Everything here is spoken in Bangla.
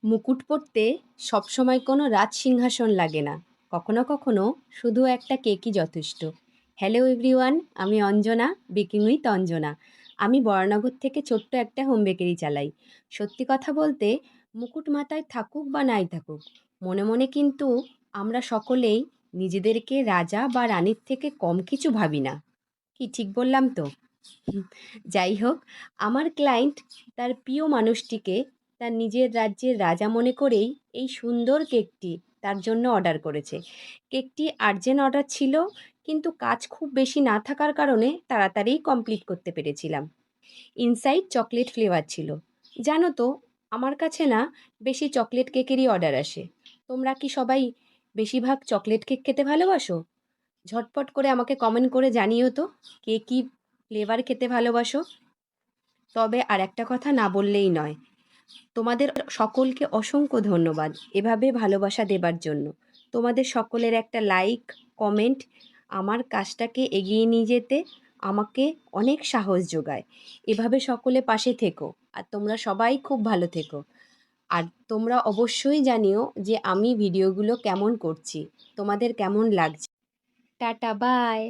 মুকুট পরতে সবসময় কোনো রাজসিংহাসন লাগে না। কখনো কখনো শুধু একটা কেকই যথেষ্ট। হ্যালো এভরিওয়ান, আমি অঞ্জনা, বেকিং উইথ অঞ্জনা। আমি বরানগর থেকে ছোট্ট একটা হোম বেকারি চালাই। সত্যি কথা বলতে, মুকুট মাথায় থাকুক বা নাই থাকুক, মনে মনে কিন্তু আমরা সকলেই নিজেদেরকে রাজা বা রানীর থেকে কম কিছু ভাবি না। কি ঠিক বললাম তো? যাই হোক, আমার ক্লায়েন্ট তার প্রিয় মানুষটিকে তার নিজের রাজ্যের রাজা মনে করেই এই সুন্দর কেকটি তার জন্য অর্ডার করেছে। কেকটি আর্জেন্ট অর্ডার ছিল, কিন্তু কাজ খুব বেশি না থাকার কারণে তাড়াতাড়িই কমপ্লিট করতে পেরেছিলাম। ইনসাইড চকলেট ফ্লেভার ছিল। জানো তো, আমার কাছে না বেশি চকলেট কেকেরই অর্ডার আসে। তোমরা কি সবাই বেশিরভাগ চকলেট কেক খেতে ভালোবাসো? ঝটপট করে আমাকে কমেন্ট করে জানিও তো, কে কী ফ্লেভার খেতে ভালোবাসো। তবে আর একটা কথা না বললেই নয়, তোমাদের সকলকে অসংখ্য ধন্যবাদ এভাবে ভালোবাসা দেবার জন্য। তোমাদের সকলের একটা লাইক, কমেন্ট আমার কাজটাকে এগিয়ে নিয়ে যেতে আমাকে অনেক সাহস যোগায়। এভাবে সকলে পাশে থেকো, আর তোমরা সবাই খুব ভালো থেকো। আর তোমরা অবশ্যই জানিও যে আমি ভিডিওগুলো কেমন করছি, তোমাদের কেমন লাগছে। Tata, by.